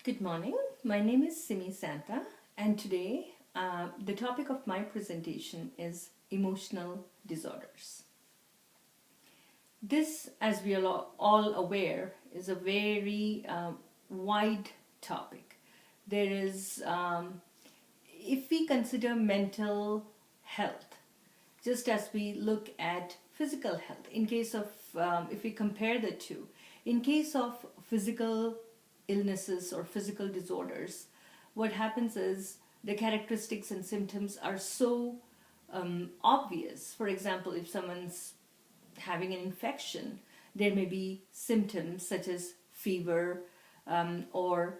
Good morning. My name is SimmiSantha, and today the topic of my presentation is emotional disorders. This, as we are all aware, is a very wide topic. There is, if we consider mental health, just as we look at physical health, in case of, if we compare the two, in case of physical illnesses or physical disorders, what happens is the characteristics and symptoms are so obvious. For example, if someone's having an infection, there may be symptoms such as fever or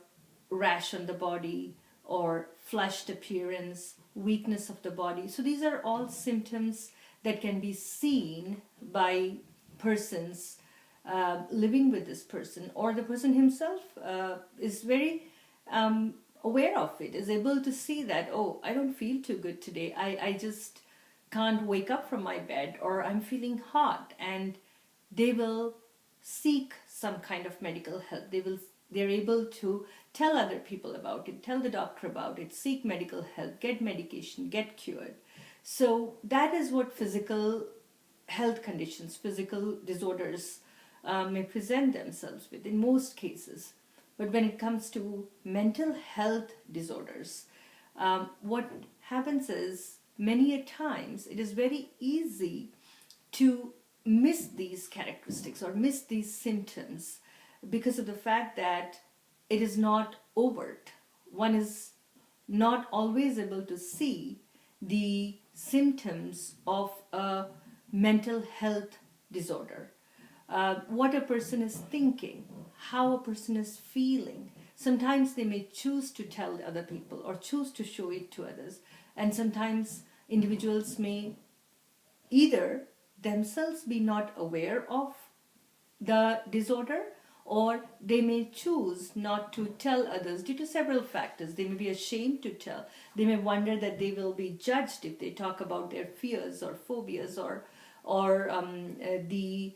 rash on the body or flushed appearance, weakness of the body. So these are all symptoms that can be seen by persons living with this person, or the person himself is very aware of it, is able to see that, oh, I don't feel too good today. I just can't wake up from my bed, or I'm feeling hot, and they will seek some kind of medical help. They're able to tell other people about it, tell the doctor about it, seek medical help, get medication, get cured. So that is what physical health conditions, physical disorders may present themselves with in most cases. But when it comes to mental health disorders, what happens is many a times it is very easy to miss these characteristics or miss these symptoms because of the fact that it is not overt. One is not always able to see the symptoms of a mental health disorder. What a person is thinking, how a person is feeling. Sometimes they may choose to tell other people or choose to show it to others, and sometimes individuals may either themselves be not aware of the disorder, or they may choose not to tell others due to several factors. They may be ashamed to tell. They may wonder that they will be judged if they talk about their fears or phobias or the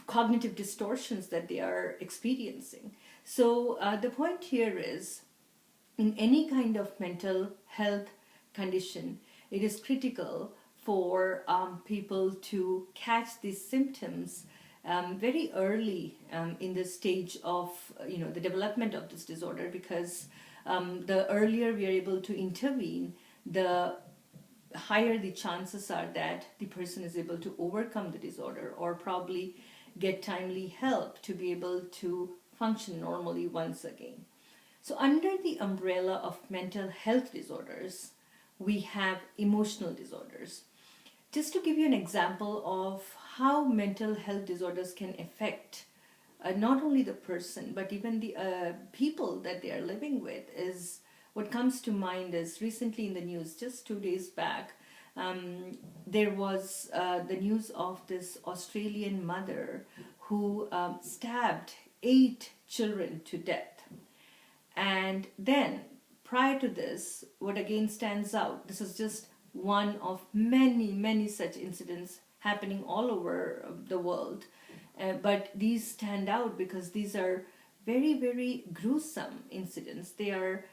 cognitive distortions that they are experiencing. So the point here is, in any kind of mental health condition, it is critical for people to catch these symptoms very early in the stage of the development of this disorder, because the earlier we are able to intervene, the higher the chances are that the person is able to overcome the disorder or probably get timely help to be able to function normally once again. So, under the umbrella of mental health disorders, we have emotional disorders. Just to give you an example of how mental health disorders can affect not only the person but even the people that they are living with, is what comes to mind is recently in the news, just 2 days back, there was the news of this Australian mother who stabbed 8 children to death. And then, prior to this, what again stands out, this is just one of many, many such incidents happening all over the world. But these stand out because these are very, very gruesome incidents. They are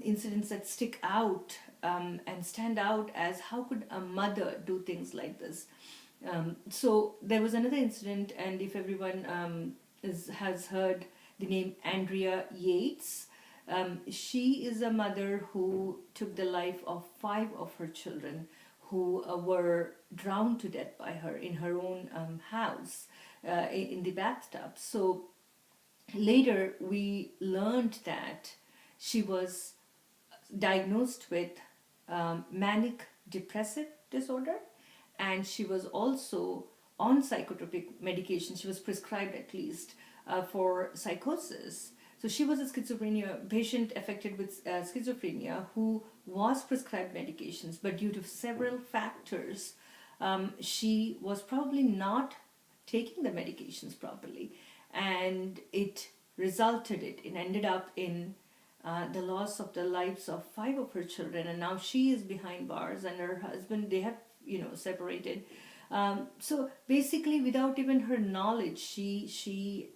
incidents that stick out and stand out as, how could a mother do things like this? So there was another incident, and if everyone has heard the name Andrea Yates, she is a mother who took the life of 5 of her children who were drowned to death by her in her own house in the bathtub. So later we learned that she was diagnosed with manic depressive disorder, and she was also on psychotropic medication. She was prescribed at least for psychosis. So she was a schizophrenia patient affected with schizophrenia who was prescribed medications, but due to several factors, she was probably not taking the medications properly, and it ended up in the loss of the lives of 5 of her children, and now she is behind bars, and her husband, they have separated. So basically, without even her knowledge, she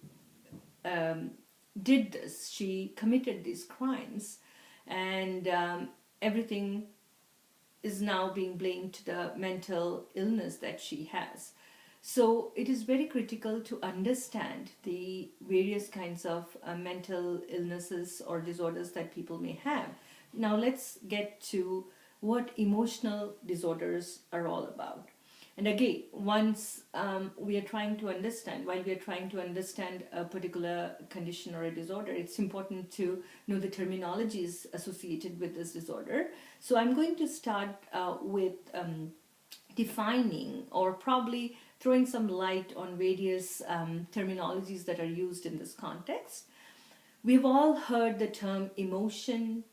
did this, she committed these crimes, and everything is now being blamed to the mental illness that she has. So it is very critical to understand the various kinds of mental illnesses or disorders that people may have. Now let's get to what emotional disorders are all about. And again, once we are trying to understand, while we are trying to understand a particular condition or a disorder, it's important to know the terminologies associated with this disorder. So I'm going to start with defining, or probably throwing some light on various terminologies that are used in this context. We've all heard the term emotion,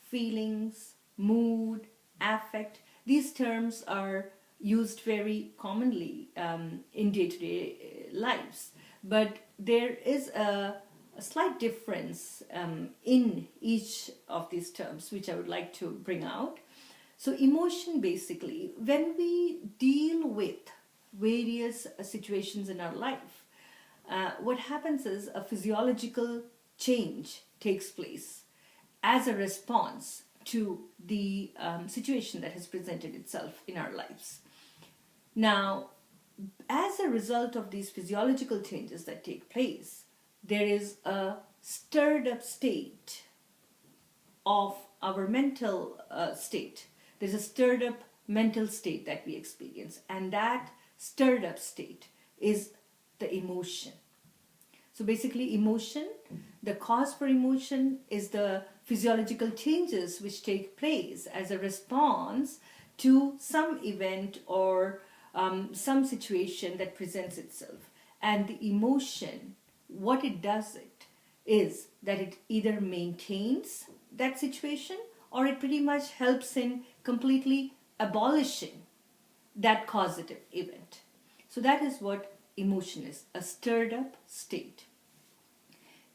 feelings, mood, affect. These terms are used very commonly in day-to-day lives, but there is a slight difference in each of these terms, which I would like to bring out. So emotion, basically, when we deal with various situations in our life, what happens is a physiological change takes place as a response to the situation that has presented itself in our lives. Now, as a result of these physiological changes that take place, there is a stirred up state of our mental state. There's a stirred up mental state that we experience, and that stirred up state is the emotion. So basically, emotion, the cause for emotion is the physiological changes which take place as a response to some event or some situation that presents itself. And the emotion, what it does is that it either maintains that situation or it pretty much helps in completely abolishing that causative event. So that is what emotion is, a stirred up state.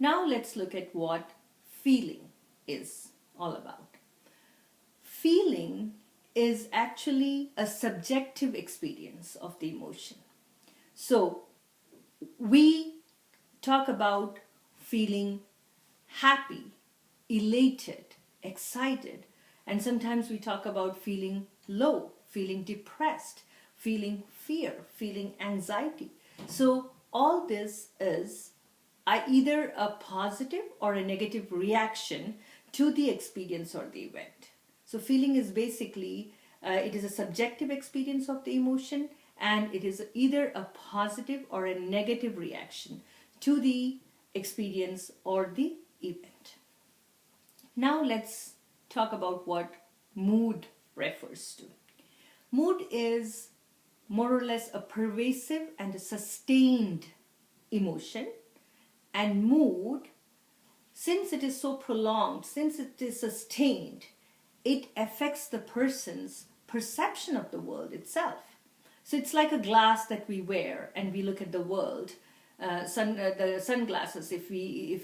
Now let's look at what feeling is all about. Feeling is actually a subjective experience of the emotion. So we talk about feeling happy, elated, excited, and sometimes we talk about feeling low, feeling depressed, feeling fear, feeling anxiety. So all this is either a positive or a negative reaction to the experience or the event. So feeling is basically, it is a subjective experience of the emotion, and it is either a positive or a negative reaction to the experience or the event. Now let's talk about what mood refers to. Mood is more or less a pervasive and a sustained emotion, and mood, since it is so prolonged, since it is sustained, it affects the person's perception of the world itself. So it's like a glass that we wear and we look at the world. The sunglasses, if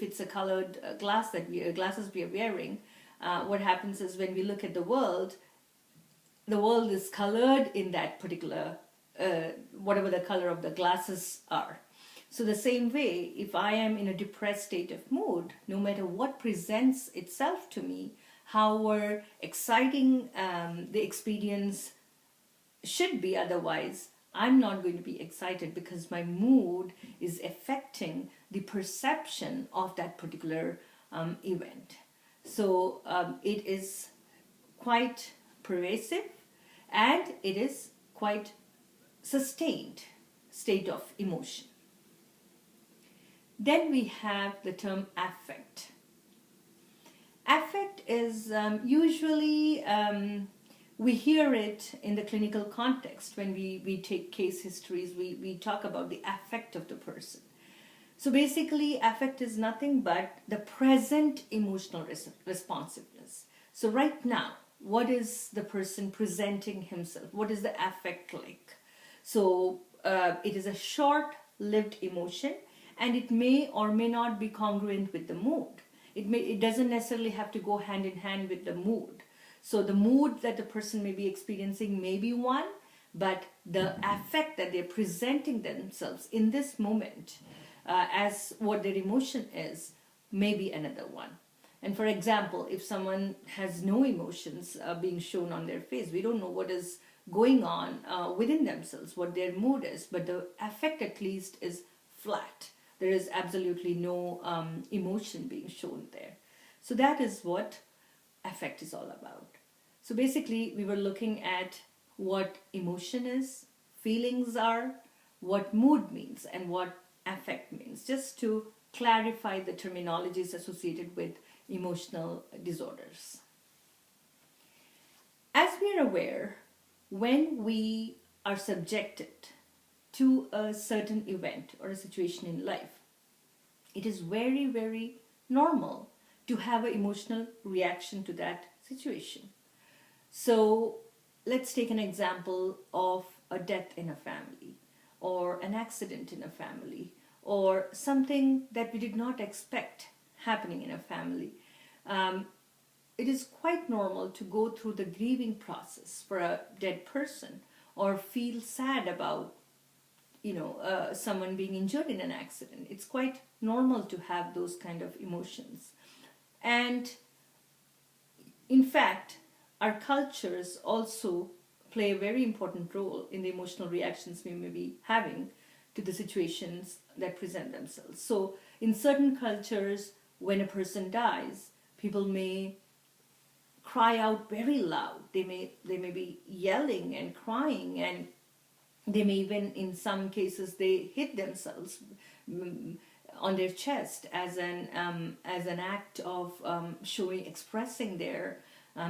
it's a colored glasses we are wearing, what happens is when we look at the world is colored in that particular, whatever the color of the glasses are. So the same way, if I am in a depressed state of mood, no matter what presents itself to me, however exciting the experience should be, otherwise I'm not going to be excited because my mood is affecting the perception of that particular event. So it is quite pervasive and it is quite sustained state of emotion. Then we have the term affect. Affect is usually, we hear it in the clinical context when we take case histories, we talk about the affect of the person. So basically, affect is nothing but the present emotional responsiveness. So right now, what is the person presenting himself? What is the affect like? So it is a short-lived emotion, and it may or may not be congruent with the mood. It doesn't necessarily have to go hand in hand with the mood. So the mood that the person may be experiencing may be one, but the affect that they're presenting themselves in this moment as what their emotion is may be another one. And for example, if someone has no emotions being shown on their face, we don't know what is going on within themselves, what their mood is, but the affect at least is flat. There is absolutely no emotion being shown there. So that is what affect is all about. So basically, we were looking at what emotion is, feelings are, what mood means, and what affect means, just to clarify the terminologies associated with emotional disorders. As we are aware, when we are subjected to a certain event or a situation in life, it is very, very normal to have an emotional reaction to that situation. So let's take an example of a death in a family, or an accident in a family, or something that we did not expect happening in a family. It is quite normal to go through the grieving process for a dead person, or feel sad about someone being injured in an accident. It's quite normal to have those kind of emotions. And in fact, our cultures also play a very important role in the emotional reactions we may be having to the situations that present themselves. So in certain cultures, when a person dies, people may cry out very loud. They may be yelling and crying, and they may even, in some cases, they hit themselves on their chest as an act of expressing their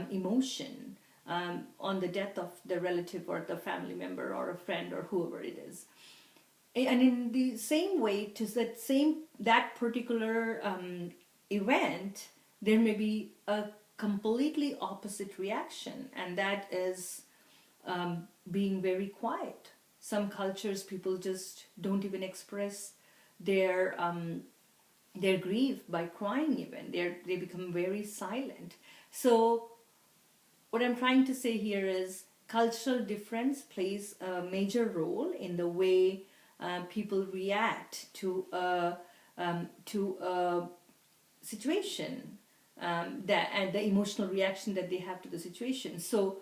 emotion on the death of the relative or the family member or a friend or whoever it is. And in the same way, to that particular event, there may be a completely opposite reaction, and that is being very quiet. Some cultures, people just don't even express their grief by crying. Even they become very silent. So what I'm trying to say here is cultural difference plays a major role in the way people react to a situation, and the emotional reaction that they have to the situation. So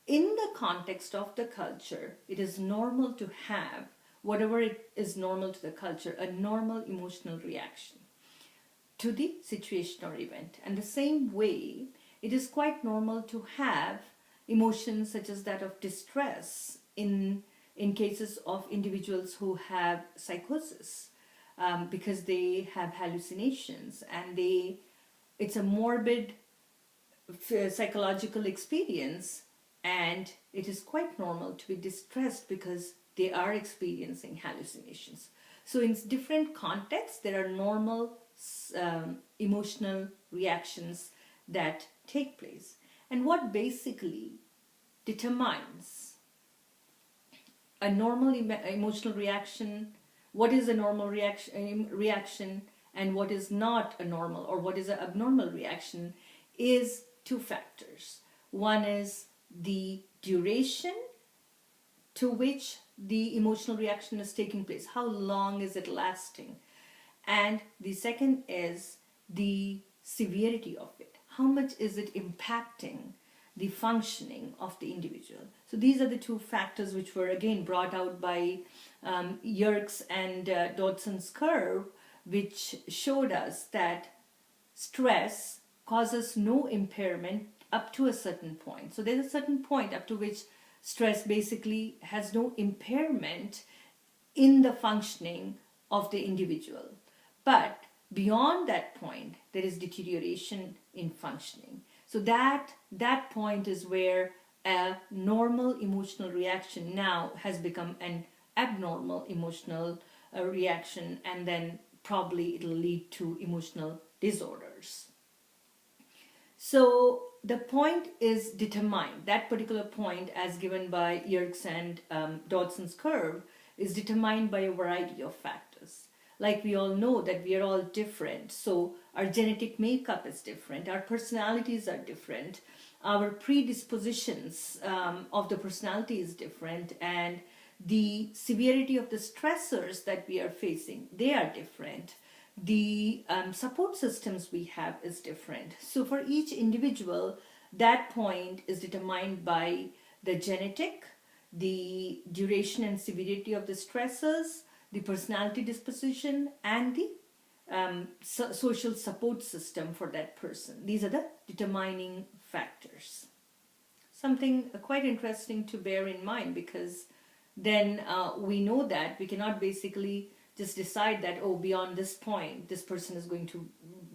in the context of the culture, it is normal to have, whatever it is normal to the culture, a normal emotional reaction to the situation or event. And the same way, it is quite normal to have emotions such as that of distress in cases of individuals who have psychosis, because they have hallucinations, and it's a morbid psychological experience, and it is quite normal to be distressed because they are experiencing hallucinations. So in different contexts, there are normal emotional reactions that take place. And what basically determines a normal emotional reaction, what is a normal reaction and what is not a normal, or what is an abnormal reaction, is two factors. One is the duration to which the emotional reaction is taking place. How long is it lasting? And the second is the severity of it. How much is it impacting the functioning of the individual? So these are the two factors which were again brought out by Yerkes and Dodson's curve, which showed us that stress causes no impairment up to a certain point. So there's a certain point up to which stress basically has no impairment in the functioning of the individual. But beyond that point, there is deterioration in functioning. So that point is where a normal emotional reaction now has become an abnormal emotional reaction, and then probably it'll lead to emotional disorders. So the point is determined. That particular point, as given by Yerkes and Dodson's curve, is determined by a variety of factors. Like we all know that we are all different, so our genetic makeup is different, our personalities are different, our predispositions of the personality is different, and the severity of the stressors that we are facing, they are different. the support systems we have is different. So for each individual, that point is determined by the genetic, the duration and severity of the stresses, the personality disposition, and the social support system for that person. These are the determining factors. Something quite interesting to bear in mind, because then we know that we cannot basically just decide that, oh, beyond this point this person is going to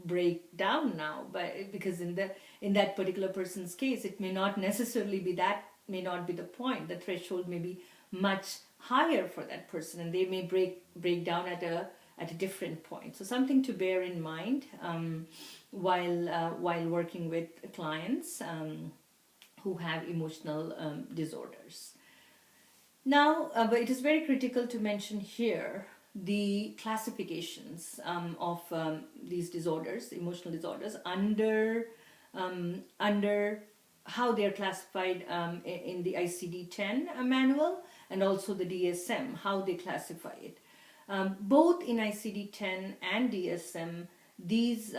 break down now, but because in that particular person's case it may not necessarily be, that may not be the point. The threshold may be much higher for that person, and they may break down at a different point. So something to bear in mind while working with clients who have emotional disorders. Now, but it is very critical to mention here the classifications of these disorders, emotional disorders, under how they are classified in the ICD-10 manual, and also the DSM, how they classify it. Both in ICD-10 and DSM, these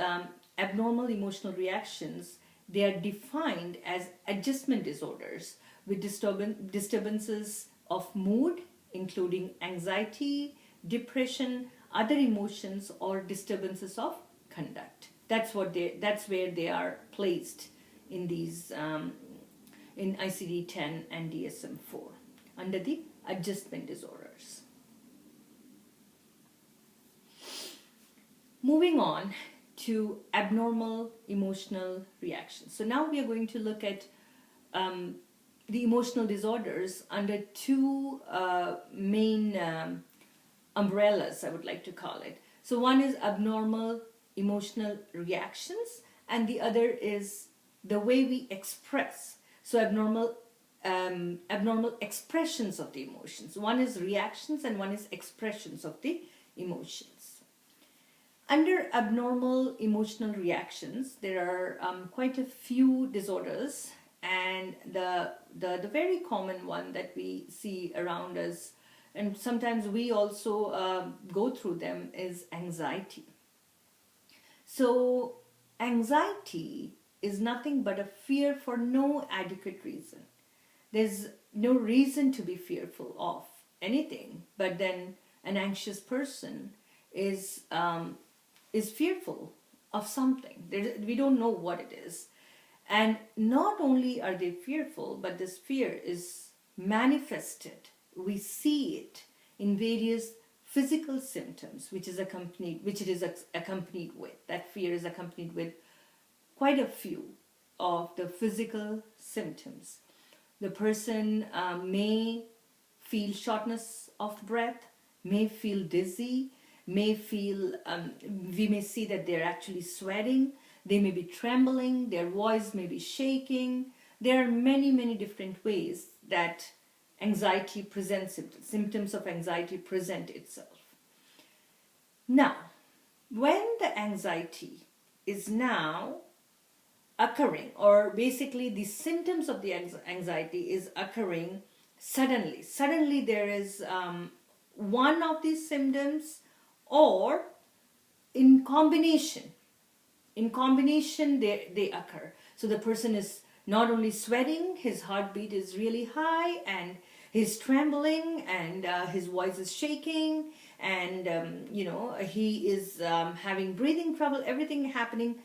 abnormal emotional reactions, they are defined as adjustment disorders with disturbances of mood, including anxiety, depression, other emotions, or disturbances of conduct. That's where they are placed in these in ICD-10 and DSM-4 under the adjustment disorders. Moving on to abnormal emotional reactions. So now we are going to look at the emotional disorders under two main umbrellas, I would like to call it. So one is abnormal emotional reactions, and the other is the way we express. So abnormal expressions of the emotions. One is reactions and one is expressions of the emotions. Under abnormal emotional reactions, there are quite a few disorders, and the very common one that we see around us, and sometimes we also go through them, is anxiety. So anxiety is nothing but a fear for no adequate reason. There's no reason to be fearful of anything, but then an anxious person is fearful of something. We don't know what it is. And not only are they fearful, but this fear is manifested. We see it in various physical symptoms, which it is accompanied with. That fear is accompanied with quite a few of the physical symptoms. The person may feel shortness of breath, may feel dizzy, we may see that they're actually sweating, they may be trembling, their voice may be shaking. There are many, many different ways that anxiety presents, symptoms of anxiety present itself. Now, when the anxiety is now occurring, or basically the symptoms of the anxiety is occurring suddenly there is one of these symptoms, or in combination they occur. So the person is not only sweating, his heartbeat is really high, and he's trembling, and his voice is shaking, and he is having breathing trouble, everything happening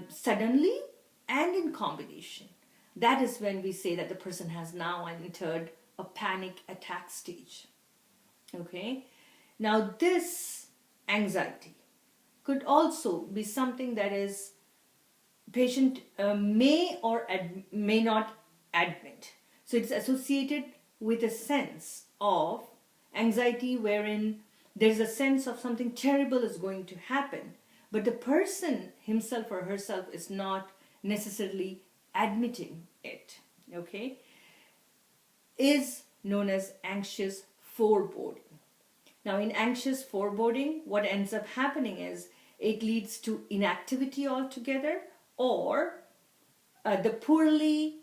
suddenly and in combination. That is when we say that the person has now entered a panic attack stage. Okay? Now this anxiety could also be something that is patient may or may not admit. So it's associated with a sense of anxiety wherein there's a sense of something terrible is going to happen, but the person himself or herself is not necessarily admitting it. Okay? Is known as anxious foreboding. Now in anxious foreboding, what ends up happening is it leads to inactivity altogether, or the poorly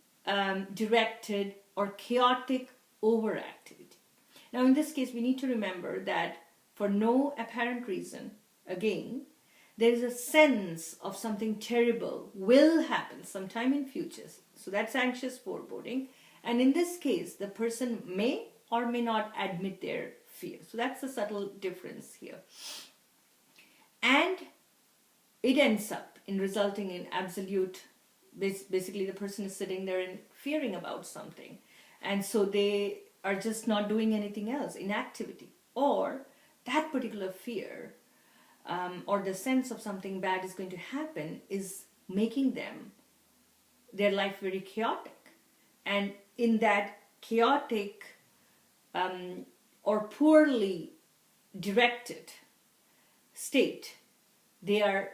directed or chaotic overactivity. Now in this case, we need to remember that for no apparent reason, again, there is a sense of something terrible will happen sometime in future. So that's anxious foreboding. And in this case, the person may or may not admit their fear. So that's a subtle difference here. And it ends up in resulting in absolute, basically the person is sitting there and fearing about something. And so they are just not doing anything else, inactivity. Or that particular fear or the sense of something bad is going to happen is making their life very chaotic. And in that chaotic or poorly directed state, they are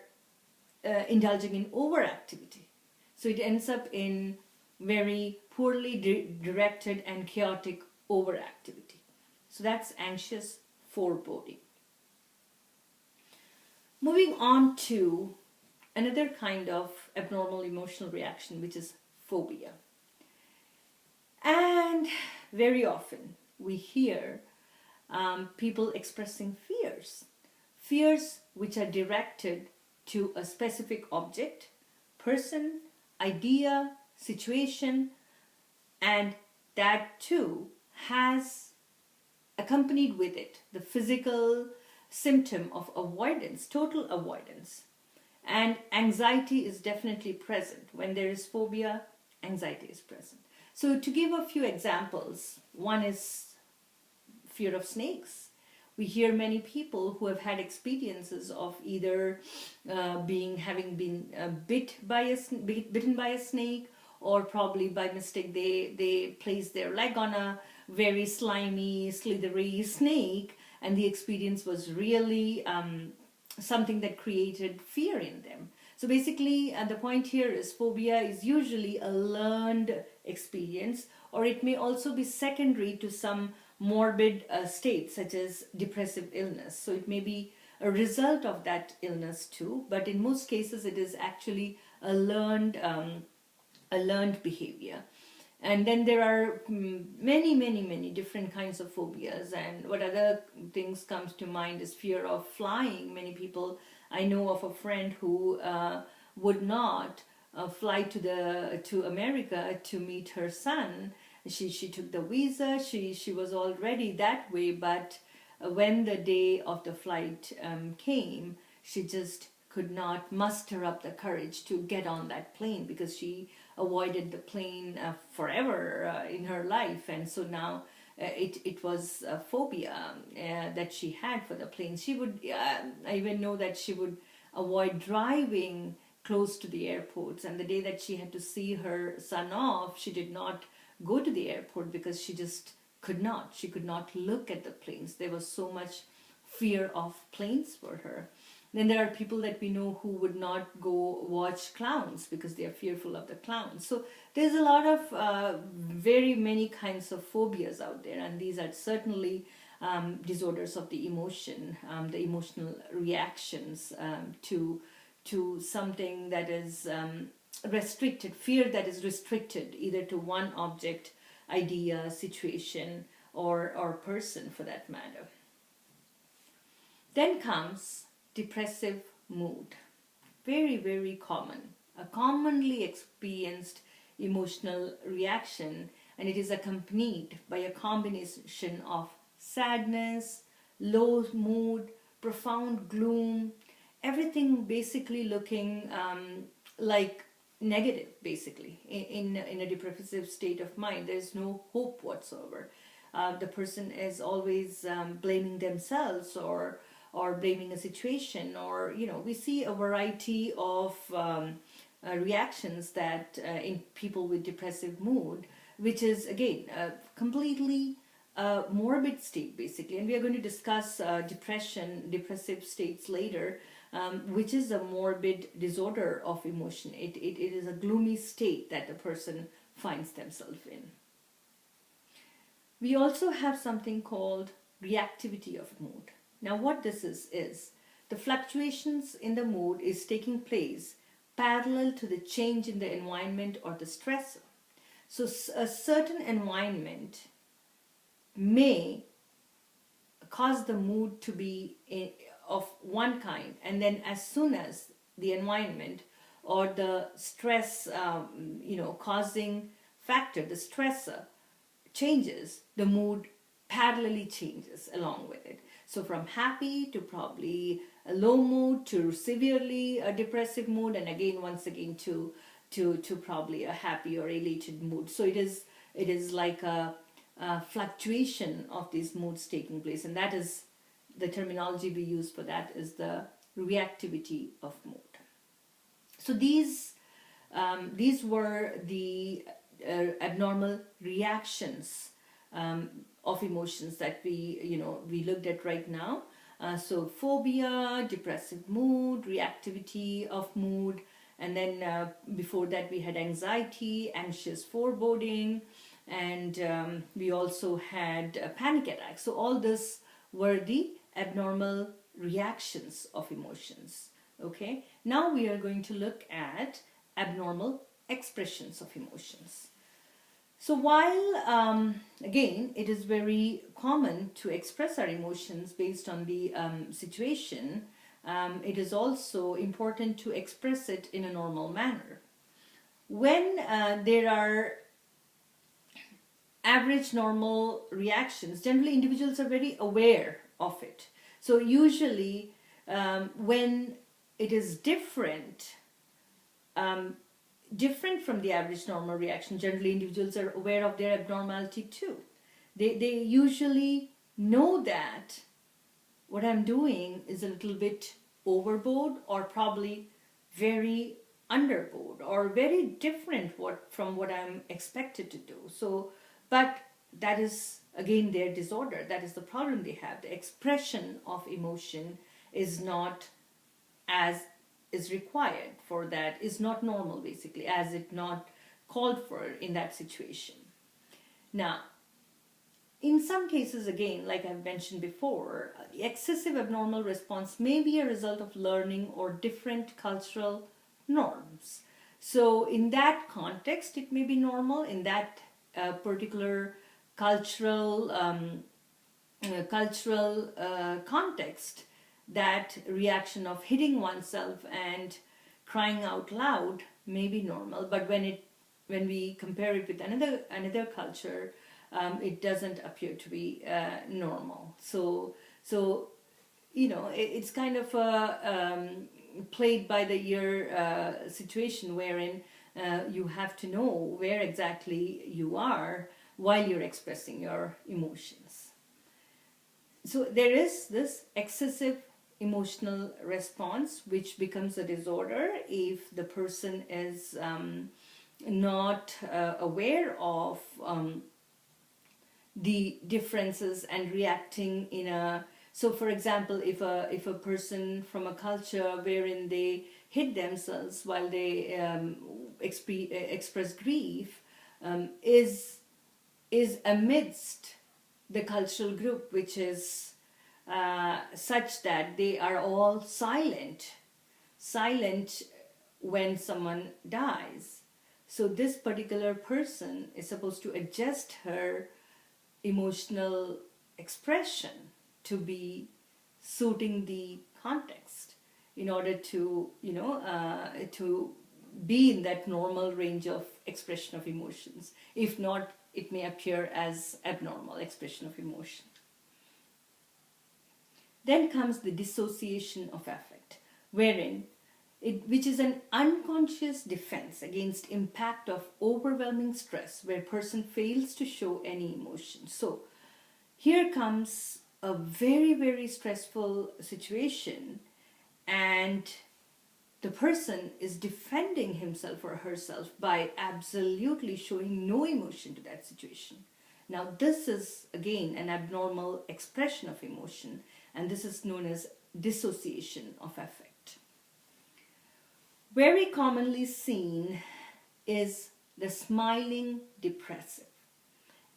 indulging in overactivity. So it ends up in very poorly directed and chaotic overactivity. So that's anxious foreboding. Moving on to another kind of abnormal emotional reaction, which is phobia. And very often we hear people expressing fears which are directed to a specific object, person, idea, situation, and that too has accompanied with it the physical symptom of avoidance, total avoidance. And anxiety is definitely present. When there is phobia, anxiety is present. So to give a few examples, one is fear of snakes. We hear many people who have had experiences of either having been bitten by a snake, or probably by mistake they placed their leg on a very slimy, slithery snake, and the experience was really something that created fear in them. So basically, the point here is phobia is usually a learned experience, or it may also be secondary to some morbid state such as depressive illness. So it may be a result of that illness too, but in most cases it is actually a learned behavior. And then there are many different kinds of phobias. And what other things comes to mind is fear of flying. Many people, I know of a friend who would not fly to America to meet her son. She took the visa. She was already that way, but when the day of the flight came, she just could not muster up the courage to get on that plane, because she avoided the plane forever in her life. And so now it was a phobia that she had for the plane. She would, I even know that she would avoid driving close to the airports. And the day that she had to see her son off, she did not go to the airport because she just could not. She could not look at the planes. There was so much fear of planes for her. Then there are people that we know who would not go watch clowns because they are fearful of the clowns. So there's a lot of very many kinds of phobias out there, and these are certainly disorders of the emotion, the emotional reactions to something that is restricted, fear that is restricted either to one object, idea, situation, or person for that matter. Then comes depressive mood. Very common. A commonly experienced emotional reaction, and it is accompanied by a combination of sadness, low mood, profound gloom, everything basically looking like negative, basically. In a depressive state of mind, there's no hope whatsoever. The person is always blaming themselves or blaming a situation, or we see a variety of reactions that in people with depressive mood, which is again a completely morbid state basically. And we are going to discuss depressive states later, which is a morbid disorder of emotion. It is a gloomy state that the person finds themselves in. We also have something called reactivity of mood. Now what this is the fluctuations in the mood is taking place parallel to the change in the environment or the stressor. So a certain environment may cause the mood to be of one kind, and then as soon as the environment or the stress, causing factor, the stressor changes, the mood parallelly changes along with it. So from happy to probably a low mood to severely a depressive mood, and again once again to probably a happy or elated mood. So it is like a fluctuation of these moods taking place, and that is the terminology we use for that is the reactivity of mood. So these were the abnormal reactions of emotions that we looked at right now. So phobia, depressive mood, reactivity of mood, and then before that we had anxiety, anxious foreboding, and we also had panic attacks. So all this were the abnormal reactions of emotions. Okay, now we are going to look at abnormal expressions of emotions. So while again it is very common to express our emotions based on the situation, it is also important to express it in a normal manner. When there are average normal reactions, generally individuals are very aware of it. So usually when it is different from the average normal reaction, generally individuals are aware of their abnormality too. They usually know that what I'm doing is a little bit overboard, or probably very underboard, or very different from what I'm expected to do. So, but that is again their disorder. That is the problem they have. The expression of emotion is not as is required for that, is not normal basically, as it not called for in that situation. Now, in some cases, again, like I've mentioned before, the excessive abnormal response may be a result of learning or different cultural norms. So in that context, it may be normal. In that particular cultural context, that reaction of hitting oneself and crying out loud may be normal. But when we compare it with another culture, it doesn't appear to be normal. So it's kind of a played by the ear situation wherein you have to know where exactly you are while you're expressing your emotions. So there is this excessive emotional response which becomes a disorder if the person is not aware of the differences and reacting in a. So for example, if a person from a culture wherein they hit themselves while they express grief is amidst the cultural group which is such that they are all silent when someone dies. So this particular person is supposed to adjust her emotional expression to be suiting the context in order to to be in that normal range of expression of emotions. If not, it may appear as abnormal expression of emotion. Then comes the dissociation of affect, which is an unconscious defense against impact of overwhelming stress, where person fails to show any emotion. So here comes a very, very stressful situation, and the person is defending himself or herself by absolutely showing no emotion to that situation. Now this is again an abnormal expression of emotion, and this is known as dissociation of affect. Very commonly seen is the smiling depressive,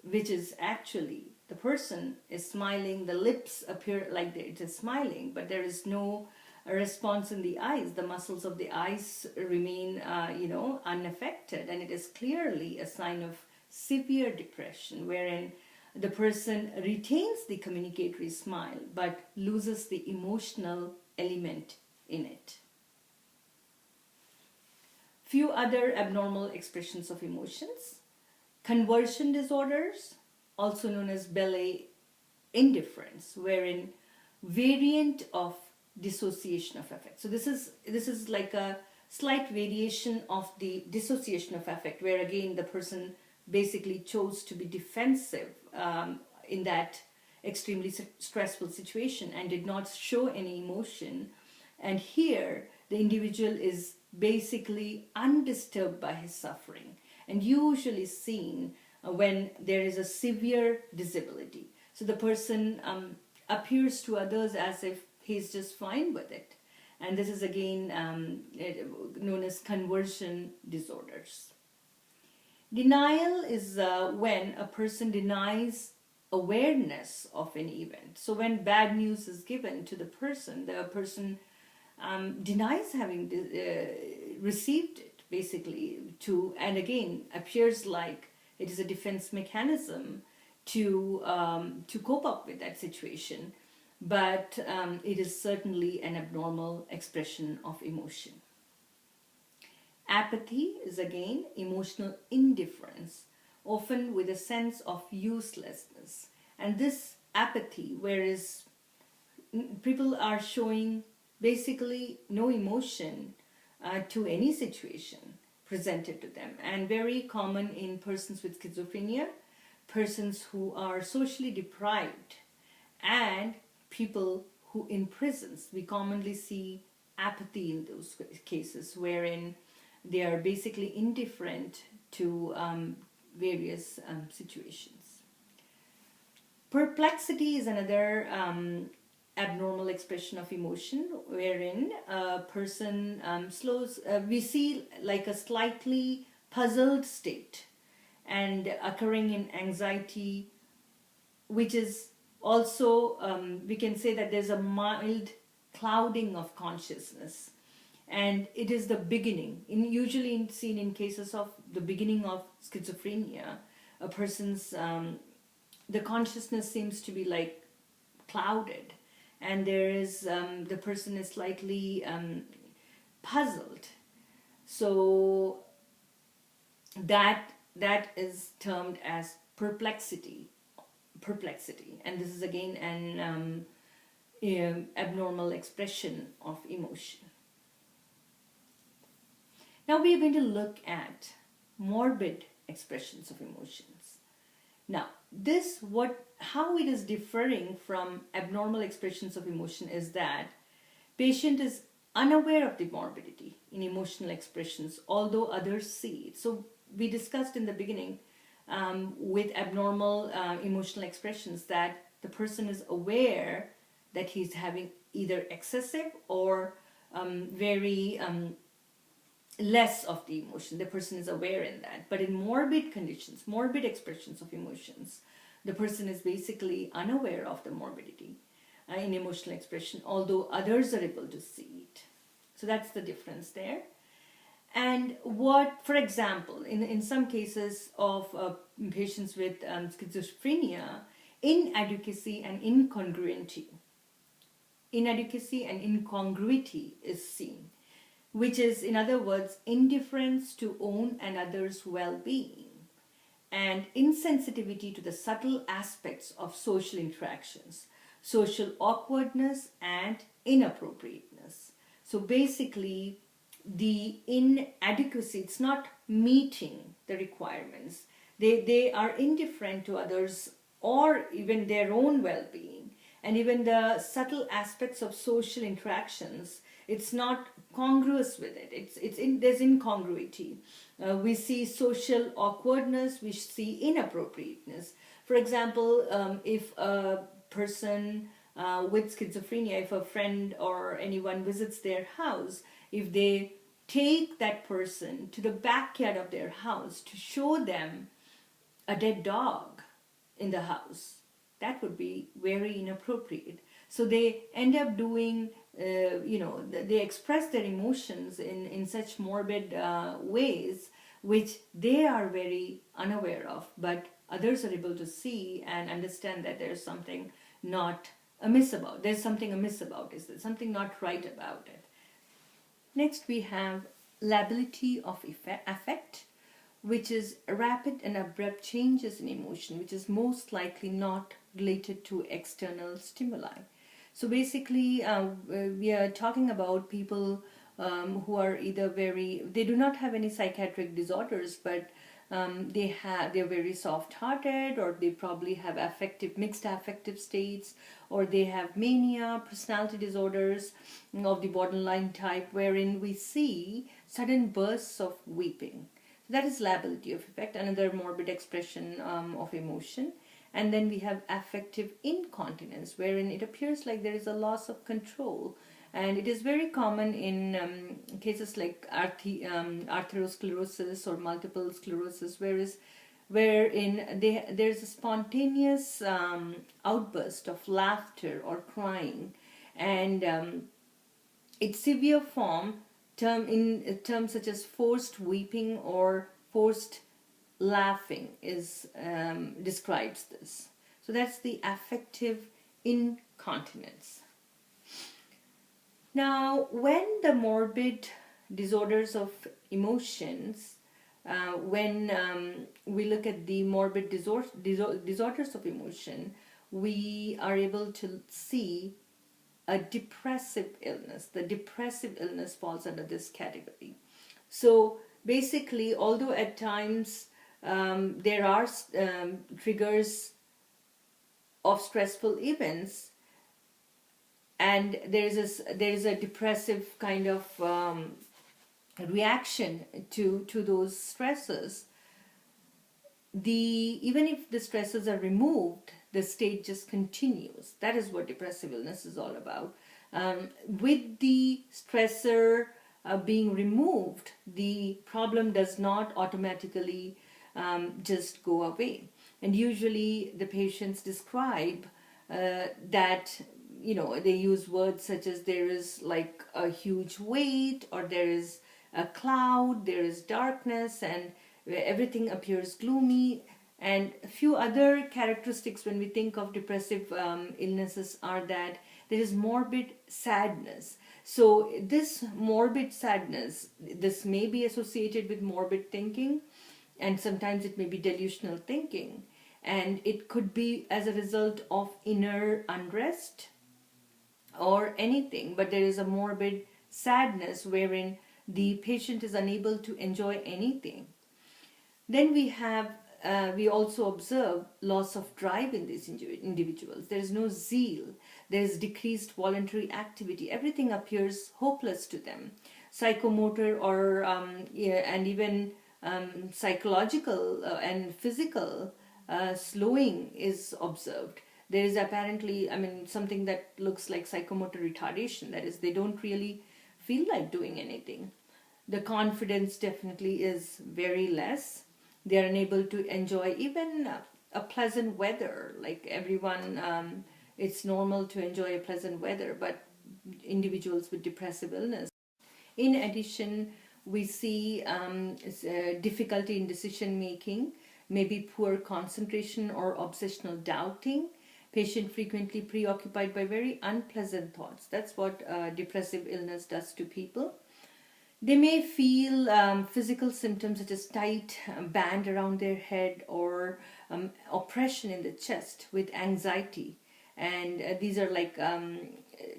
which is actually the person is smiling, the lips appear like it is smiling, but there is no response in the eyes. The muscles of the eyes remain unaffected, and it is clearly a sign of severe depression, wherein the person retains the communicatory smile but loses the emotional element in it. Few other abnormal expressions of emotions. Conversion disorders, also known as belly indifference, wherein variant of dissociation of affect. So this is like a slight variation of the dissociation of affect, where again the person basically chose to be defensive in that extremely stressful situation and did not show any emotion. And here the individual is basically undisturbed by his suffering, and usually seen when there is a severe disability. So the person appears to others as if he's just fine with it. And this is again known as conversion disorders. Denial is when a person denies awareness of an event. So when bad news is given to the person denies having received it, basically, and again appears like it is a defense mechanism to cope up with that situation, but it is certainly an abnormal expression of emotion. Apathy is again emotional indifference, often with a sense of uselessness. And this apathy, whereas people are showing basically no emotion to any situation presented to them, and very common in persons with schizophrenia, persons who are socially deprived, and people who in prisons. We commonly see apathy in those cases, wherein they are basically indifferent to various situations. Perplexity is another abnormal expression of emotion, wherein a person we see like a slightly puzzled state and occurring in anxiety, which is also, we can say that there's a mild clouding of consciousness. And it is the beginning, usually seen in cases of the beginning of schizophrenia. A person's, the consciousness seems to be like clouded, and there is, the person is slightly puzzled. So that is termed as perplexity, and this is again an abnormal expression of emotion. Now we are going to look at morbid expressions of emotions. Now how it is differing from abnormal expressions of emotion is that patient is unaware of the morbidity in emotional expressions, although others see it. So we discussed in the beginning with abnormal emotional expressions that the person is aware that he's having either excessive or very less of the emotion. The person is aware in that. But in morbid conditions, morbid expressions of emotions, the person is basically unaware of the morbidity in emotional expression, although others are able to see it. So that's the difference there. And for example, in some cases of patients with schizophrenia, inadequacy and incongruity is seen, which is, in other words, indifference to own and others' well-being, and insensitivity to the subtle aspects of social interactions, social awkwardness and inappropriateness. So basically, the inadequacy, it's not meeting the requirements. They are indifferent to others or even their own well-being, and even the subtle aspects of social interactions, it's not congruous with it. There's incongruity. We see social awkwardness, we see inappropriateness. For example, if a person with schizophrenia, if a friend or anyone visits their house, if they take that person to the backyard of their house to show them a dead dog in the house, that would be very inappropriate. So they end up doing, they express their emotions in such morbid ways, which they are very unaware of, but others are able to see and understand that there's something not amiss about. There's something amiss about it. There's something not right about it. Next, we have lability of affect, which is rapid and abrupt changes in emotion, which is most likely not related to external stimuli. So basically, we are talking about people who are either they do not have any psychiatric disorders, but they're very soft-hearted, or they probably have mixed affective states, or they have mania, personality disorders of the borderline type, wherein we see sudden bursts of weeping. That is lability of affect, another morbid expression of emotion. And then we have affective incontinence, wherein it appears like there is a loss of control. And it is very common in cases like atherosclerosis or multiple sclerosis, wherein there's a spontaneous outburst of laughter or crying. And its severe form, terms such as forced weeping or forced laughing describes this. So that's the affective incontinence. Now, when the morbid disorders of emotions, when we look at the morbid disorders of emotion, we are able to see a depressive illness. The depressive illness falls under this category. So basically, although at times there are triggers of stressful events, and there is a depressive kind of reaction to those stresses, even if the stresses are removed, the state just continues. That is what depressive illness is all about. With the stressor being removed, the problem does not automatically just go away. And usually the patients describe that, they use words such as there is like a huge weight, or there is a cloud, there is darkness, and everything appears gloomy. And a few other characteristics when we think of depressive illnesses are that there is morbid sadness. So this morbid sadness, this may be associated with morbid thinking, and sometimes it may be delusional thinking. And it could be as a result of inner unrest or anything, but there is a morbid sadness wherein the patient is unable to enjoy anything. Then we also observe loss of drive in these individuals. There is no zeal. There is decreased voluntary activity. Everything appears hopeless to them. Psychomotor and even psychological and physical slowing is observed. There is apparently, something that looks like psychomotor retardation. That is, they don't really feel like doing anything. The confidence definitely is very less. They are unable to enjoy even a pleasant weather. Like everyone, it's normal to enjoy a pleasant weather, but individuals with depressive illness. In addition, we see difficulty in decision making, maybe poor concentration or obsessional doubting. Patient frequently preoccupied by very unpleasant thoughts. That's what depressive illness does to people. They may feel physical symptoms such as tight band around their head, or oppression in the chest with anxiety. And these are like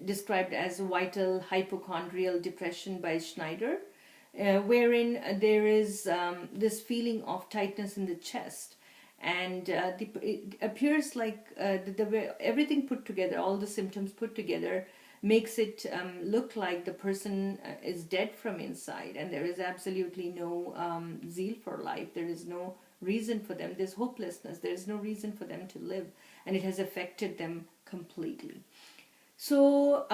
described as vital hypochondrial depression by Schneider, wherein there is this feeling of tightness in the chest. And it appears like everything put together, all the symptoms put together, makes it look like the person is dead from inside, and there is absolutely no zeal for life. There is no reason for them. There's hopelessness. There is no reason for them to live, and it has affected them completely. So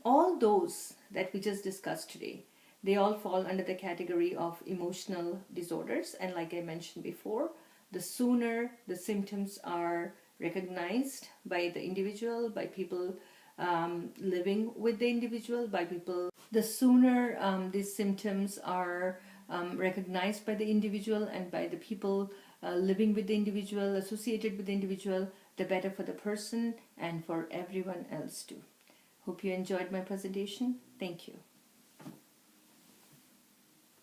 all those that we just discussed today, they all fall under the category of emotional disorders. And like I mentioned before, the sooner the symptoms are recognized by the individual, by people living with the individual, by people, the sooner these symptoms are recognized by the individual and by the people living with the individual, associated with the individual, the better for the person and for everyone else too. Hope you enjoyed my presentation. Thank you.